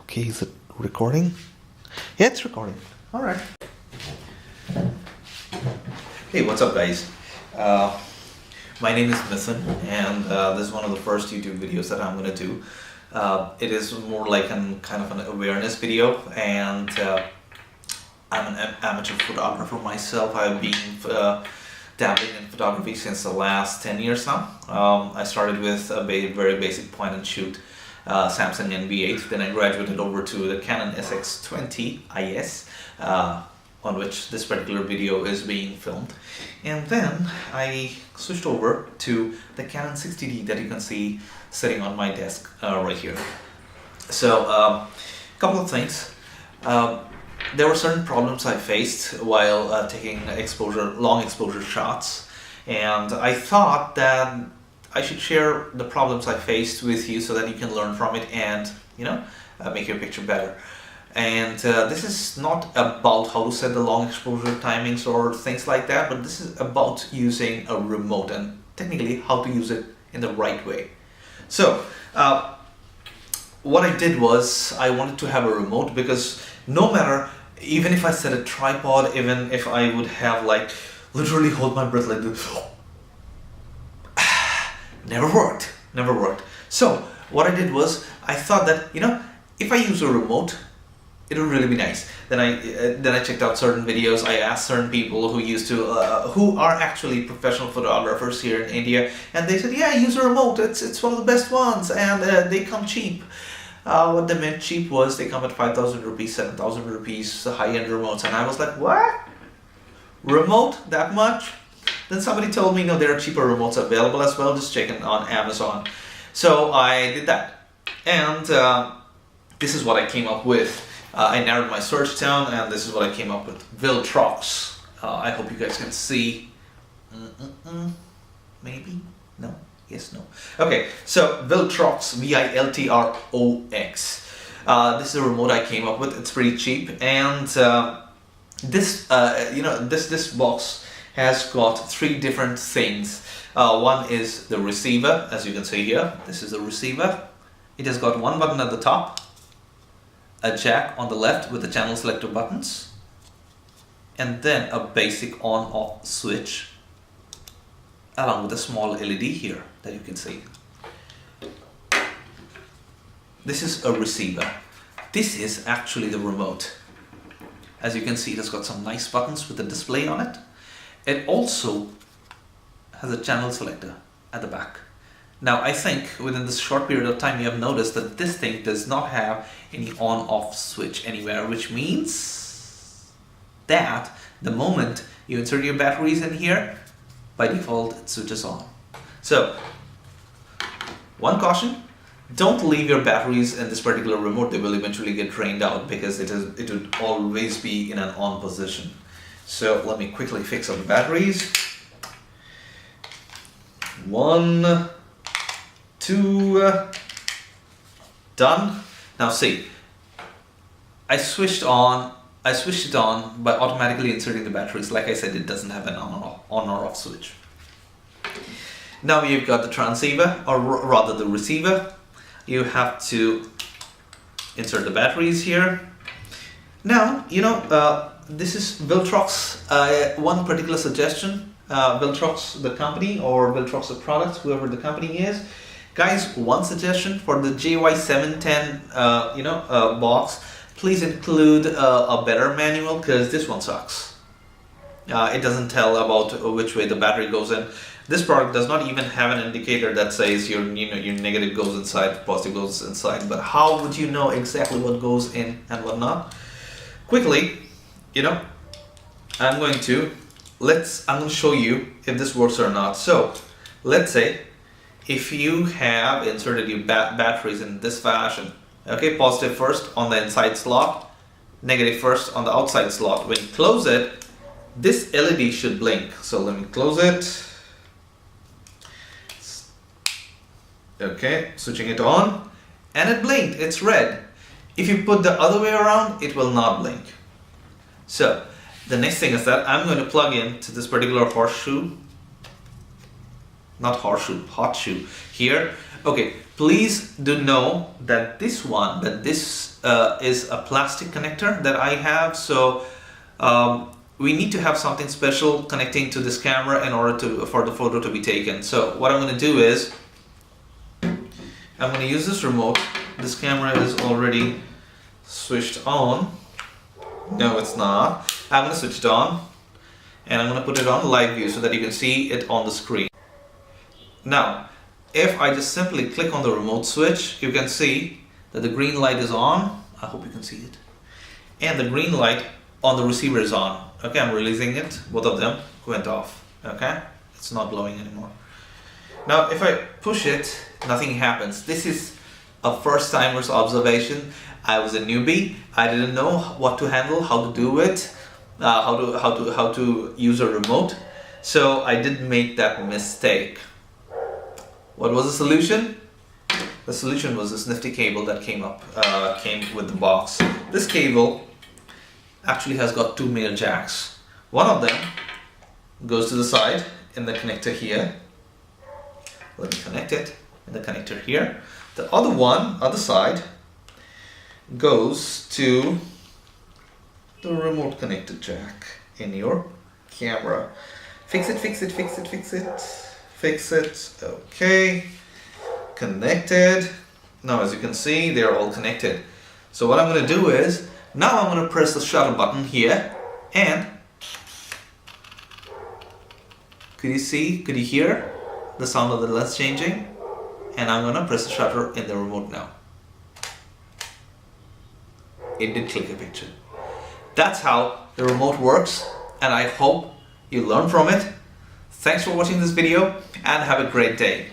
Okay, is it recording? Yeah, it's recording. All right. Hey, what's up, guys? My name is Mithun, and this is one of the first YouTube videos that I'm going to do. It is more like kind of an awareness video, and I'm an amateur photographer myself. I've been dabbling in photography since the last 10 years now. I started with a very basic point and shoot Samsung NB8. Then I graduated over to the Canon SX20 IS, on which this particular video is being filmed. And then I switched over to the Canon 60D that you can see sitting on my desk right here. So, a couple of things. There were certain problems I faced while taking long exposure shots, and I thought that I should share the problems I faced with you so that you can learn from it and, make your picture better. And this is not about how to set the long exposure timings or things like that, but this is about using a remote and technically how to use it in the right way. So, what I did was I wanted to have a remote because no matter, even if I set a tripod, even if I would have literally hold my breath like this, never worked. So what I did was I thought that, if I use a remote, it would really be nice. Then I checked out certain videos. I asked certain people who are actually professional photographers here in India, and they said, yeah, use a remote. It's one of the best ones, and they come cheap. What they meant cheap was they come at 5,000 rupees, 7,000 rupees, high-end remotes, and I was like, what? Remote that much? Then somebody told me, no, there are cheaper remotes available as well. Just check it on Amazon. So I did that, and this is what I came up with. I narrowed my search down, and this is what I came up with. Viltrox. I hope you guys can see. Maybe? No? Yes, no. Okay, so Viltrox, Viltrox. This is a remote I came up with. It's pretty cheap, and this box has got three different things. One is the receiver, as you can see here. This is the receiver. It has got one button at the top, a jack on the left with the channel selector buttons, and then a basic on-off switch, along with a small LED here that you can see. This is a receiver. This is actually the remote. As you can see, it has got some nice buttons with a display on it. It also has a channel selector at the back. Now, I think within this short period of time you have noticed that this thing does not have any on-off switch anywhere, which means that the moment you insert your batteries in here, by default it switches on. So, one caution, don't leave your batteries in this particular remote. They will eventually get drained out because it would always be in an on position. So let me quickly fix up the batteries. 1, 2, done. Now see, I switched it on by automatically inserting the batteries. Like I said, it doesn't have an on or off switch. Now you've got the transceiver, or rather the receiver. You have to insert the batteries here. Now, this is Viltrox. One particular suggestion, Viltrox the company, or Viltrox the product, whoever the company is. Guys, one suggestion for the JY-710 box, please include a better manual, because this one sucks. It doesn't tell about which way the battery goes in. This product does not even have an indicator that says your negative goes inside, positive goes inside. But how would you know exactly what goes in and what not? Quickly, I'm going to show you if this works or not. So, let's say if you have inserted your batteries in this fashion, okay, positive first on the inside slot, negative first on the outside slot. When you close it, this LED should blink. So let me close it. Okay, switching it on, and it blinked, it's red. If you put the other way around, it will not blink. So, the next thing is that I'm going to plug in to this particular hot shoe here. Okay, please do know that this is a plastic connector that I have, so we need to have something special connecting to this camera in order for the photo to be taken. So what I'm going to do is I'm going to use this remote. This camera is already switched on. No, it's not. I'm going to switch it on and I'm going to put it on live view so that you can see it on the screen. Now, if I just simply click on the remote switch, you can see that the green light is on. I hope you can see it. And the green light on the receiver is on. Okay, I'm releasing it. Both of them went off. Okay, it's not glowing anymore. Now, if I push it, nothing happens. This is a first timer's observation. I was a newbie. I didn't know what to handle, how to do it, how to use a remote. So I did make that mistake. What was the solution? The solution was this nifty cable that came with the box. This cable actually has got two male jacks. One of them goes to the side in the connector here. Let me connect it in the connector here. The other side, goes to the remote connected jack in your camera. Fix it, fix it, fix it, fix it, fix it. Okay, connected. Now as you can see, they're all connected. So what I'm going to do is, now I'm going to press the shutter button here, and could you hear the sound of the lens changing? And I'm going to press the shutter in the remote now. It did click a picture. That's how the remote works, and I hope you learn from it. Thanks for watching this video and have a great day.